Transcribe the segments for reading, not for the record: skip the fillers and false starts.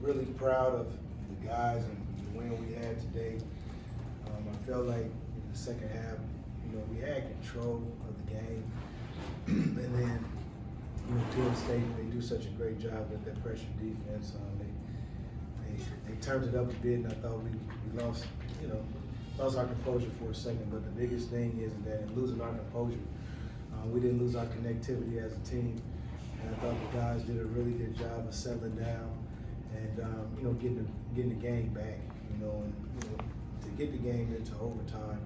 really proud of the guys and the win we had today. I felt like in the second half, we had control of the game. And then, Penn State, they do such a great job with that pressure defense. They turned it up a bit, and I thought we lost, lost our composure for a second. But the biggest thing is that in losing our composure, we didn't lose our connectivity as a team. And I thought the guys did a really good job of settling down and getting the game back. To get the game into overtime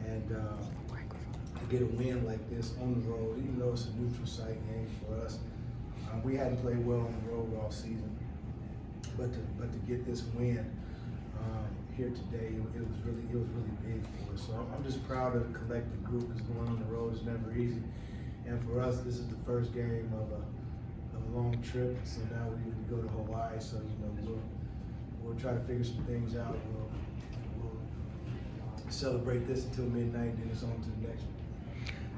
and to get a win like this on the road, even though it's a neutral site game for us. We hadn't played well on the road all season, but to get this win here today, it was really big for us. So I'm just proud of the collective group, because going on the road is never easy. And for us, this is the first game of a long trip. So now we go to Hawaii. So we'll try to figure some things out. We'll celebrate this until midnight, then it's on to the next one.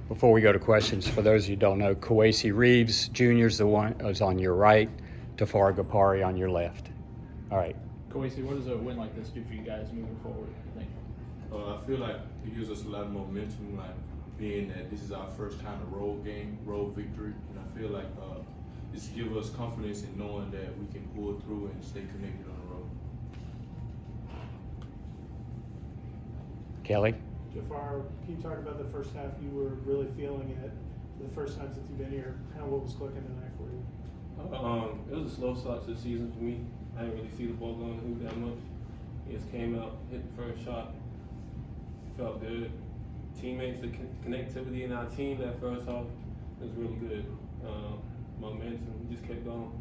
Before we go to questions, for those of you who don't know, Kowacie Reeves Jr. is the one who's on your right, Tafara Gapare on your left. All right. Kowacie, what does a win like this do for you guys moving forward, I think? I feel like it gives us a lot of momentum, like being that this is our first kind of road victory. And I feel like this gives us confidence in knowing that we can pull through and stay connected on the road. Kelly? Tafara, can you talk about the first half? You were really feeling it the first time since you've been here. Kind of what was clicking tonight for you? It was a slow start to the season for me. I didn't really see the ball going to hoop that much. He just came out, hit the first shot, felt good. Teammates, the connectivity in our team that first half was really good. Momentum, we just kept going.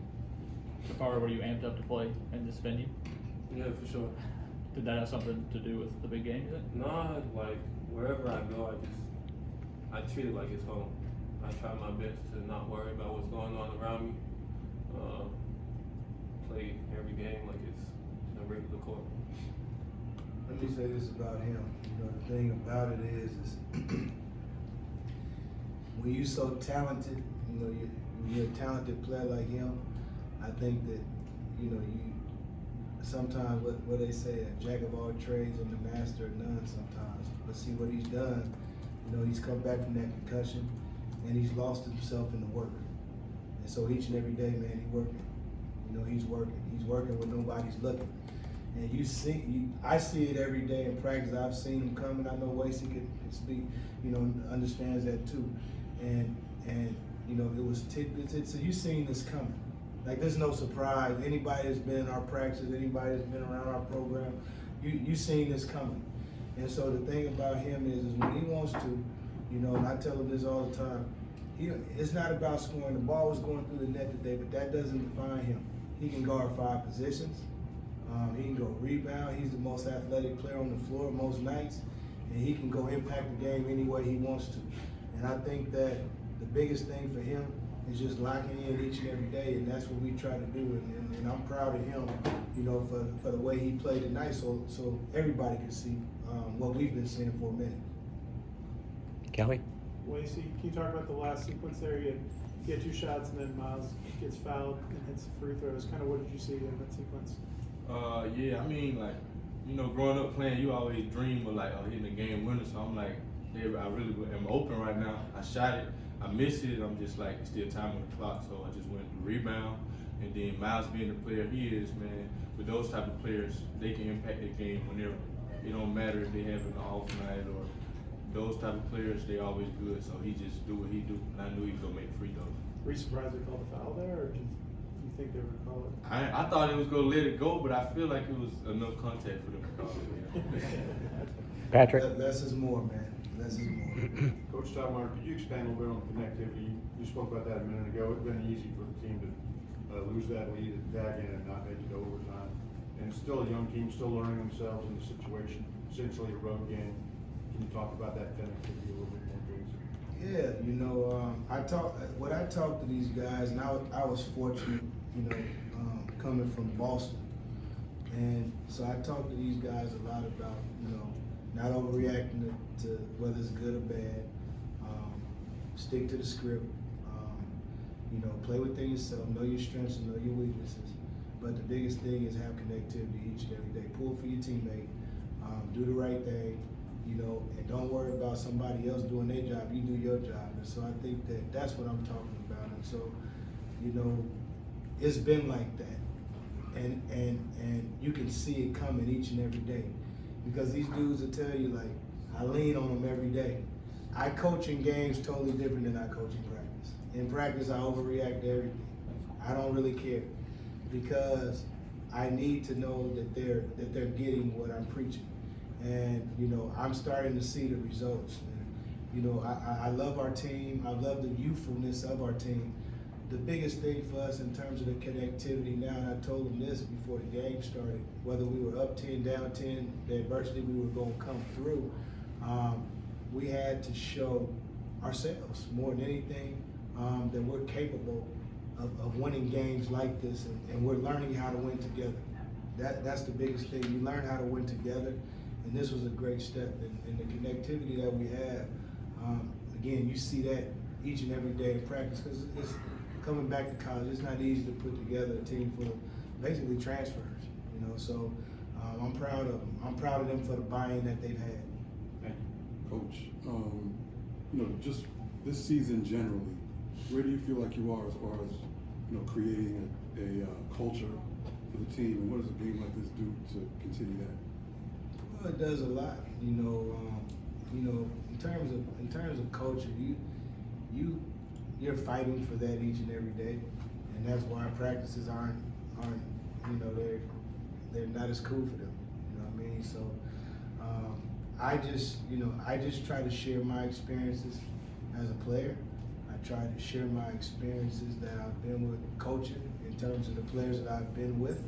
Tafara, were you amped up to play in this venue? Yeah, for sure. Did that have something to do with the big game, you think? Nah, like wherever I go, I treat it like it's home. I try my best to not worry about what's going on around me. Play every game like it's a regular court. Let me say this about him. The thing about it is when you're so talented, you're a talented player like him, I think that, you sometimes what they say, a jack of all trades and the master of none sometimes. But see what he's done, he's come back from that concussion and he's lost himself in the work. And so each and every day, man, he's working. He's working. He's working when nobody's looking. And I see it every day in practice. I've seen him coming. I know Wacie can speak, understands that too. And it was so you've seen this coming. Like, there's no surprise. Anybody that's been in our practice, anybody that's been around our program, you've seen this coming. And so the thing about him is when he wants to, and I tell him this all the time, it's not about scoring. The ball was going through the net today, but that doesn't define him. He can guard 5 positions. He can go rebound. He's the most athletic player on the floor most nights. And he can go impact the game any way he wants to. And I think that the biggest thing for him is just locking in each and every day, and that's what we try to do. And I'm proud of him, for the way he played tonight, so everybody can see what we've been seeing for a minute. Kelly? Wacie, can you talk about the last sequence there? You had 2 shots and then Miles gets fouled and hits the free throws. Kind of what did you see in that sequence? Yeah, I mean, like, growing up playing, you always dream of hitting a game winner. So I'm like, I really am open right now. I shot it. I missed it, I'm just like, it's still time on the clock, so I just went to rebound. And then Miles being the player he is, man, with those type of players, they can impact the game whenever. It don't matter if they have an off night or those type of players, they always good, so he just do what he do. And I knew he was gonna make free throws. Were you surprised they called the foul there, or do you think they would call it? I thought it was gonna let it go, but I feel like it was enough contact for them to call it. Patrick? Less is more, man. Less is more. Coach Stoudamire, could you expand a little bit on connectivity? You spoke about that a minute ago. It's been easy for the team to lose that lead and tag in and not make it to overtime. And it's still a young team, still learning themselves in the situation, essentially a road game. Can you talk about that connectivity a little bit more, please? Yeah, when I talked to these guys, and I was fortunate, coming from Boston. And so I talked to these guys a lot about, not overreacting to whether it's good or bad. Stick to the script. Play within yourself. Know your strengths and know your weaknesses. but the biggest thing is have connectivity each and every day. Pull for your teammate, do the right thing, you know, and don't worry about somebody else doing their job. You do your job. And so I think that that's what I'm talking about. And so, you know, it's been like that, and you can see it coming each and every day, because these dudes will tell you, like, I lean on them every day. I coach in games totally different than I coach in practice. In practice, I overreact to everything. I don't really care, because I need to know that they're getting what I'm preaching. And, you know, I'm starting to see the results. And, you know, I love our team. I love the youthfulness of our team. The biggest thing for us in terms of the connectivity now, and I told them this before the game started, whether we were up 10, down 10, the adversity we were going to come through, we had to show ourselves more than anything that we're capable of winning games like this, and we're learning how to win together. That's the biggest thing. You learn how to win together, and this was a great step. And the connectivity that we have, again, you see that each and every day in practice, because it's coming back to college. It's not easy to put together a team full of basically transfers, you know. So I'm proud of them. I'm proud of them for the buy-in that they've had. Thank you. Coach, you know, just this season generally, where do you feel like you are as far as, you know, creating a culture for the team, and what does a game like this do to continue that? Well, it does a lot, you know. In terms of culture, you're fighting for that each and every day, and that's why practices aren't you know, they're not as cool for them. You know what I mean? So I just try to share my experiences as a player. I try to share my experiences that I've been with coaching in terms of the players that I've been with.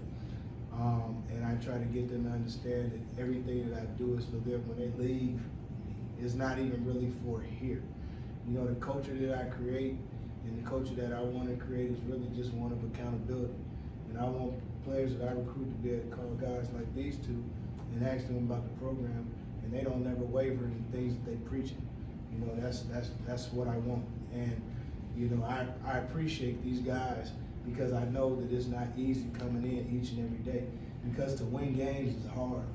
And I try to get them to understand that everything that I do is for them when they leave. It's not even really for here. You know, the culture that I create and the culture that I want to create is really just one of accountability. And I want players that I recruit to be able to call guys like these two and ask them about the program, and they don't never waver in the things that they preaching. You know, that's what I want. And, you know, I appreciate these guys, because I know that it's not easy coming in each and every day, because to win games is hard.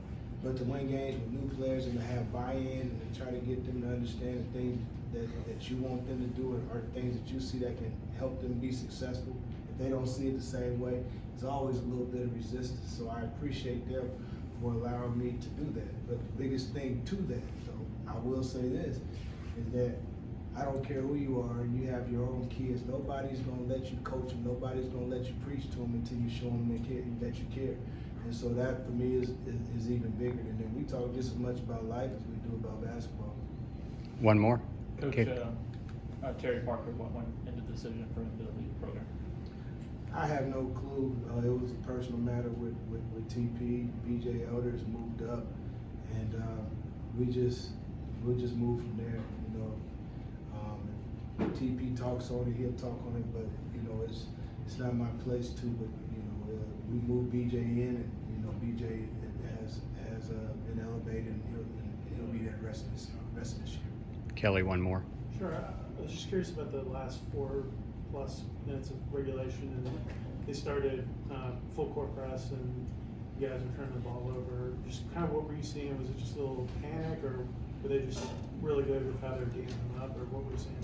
But to win games with new players and to have buy-in and to try to get them to understand the things that you want them to do or things that you see that can help them be successful, if they don't see it the same way, there's always a little bit of resistance. So I appreciate them for allowing me to do that. But the biggest thing to that, though, I will say this, is that I don't care who you are and you have your own kids, nobody's going to let you coach them, nobody's going to let you preach to them until you show them that you care. And so that for me is even bigger. And then we talk just as much about life as we do about basketball. One more? Coach, Okay. Terry Parker, what went into the decision for him to leave the program? I have no clue. It was a personal matter with TP. BJ Elders moved up, and we'll just move from there. You know, TP talks on it, he'll talk on it, but you know, it's not my place to. But you know, we moved BJ in, and you know, BJ has been elevated, and he'll be there the rest of this year. Kelly, one more. Sure. I was just curious about the last 4+ minutes of regulation, and they started full court press, and you guys were turning the ball over. Just kind of what were you seeing? Was it just a little panic, or were they just really good with how their game came up, or what were you seeing?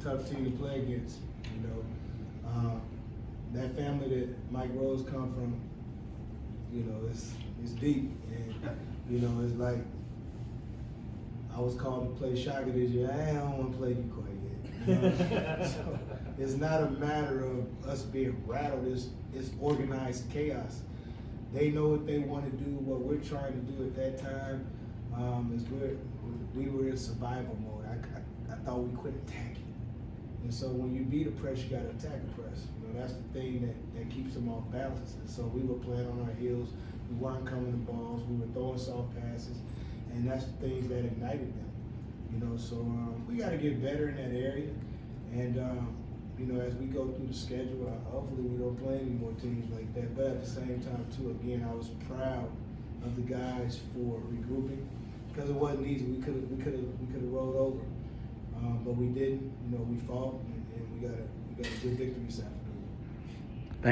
Tough team to play against. You know, that family that Mike Rose come from, you know, it's deep, and you know, it's like I was called to play Shaka this year. I don't want to play you quite yet. You know? So it's not a matter of us being rattled. It's organized chaos. They know what they want to do. What we're trying to do at that time is we were in survival mode. I thought we quit attacking. And so when you beat a press, you got to attack a press. You know, that's the thing that keeps them off balance. And so we were playing on our heels. We weren't coming to balls. We were throwing soft passes. And that's the things that ignited them. You know, so we got to get better in that area. And, you know, as we go through the schedule, hopefully we don't play any more teams like that. But at the same time, too, again, I was proud of the guys for regrouping, because it wasn't easy. We could have rolled over, but we didn't. You know, we fought, and we got a good victory Saturday.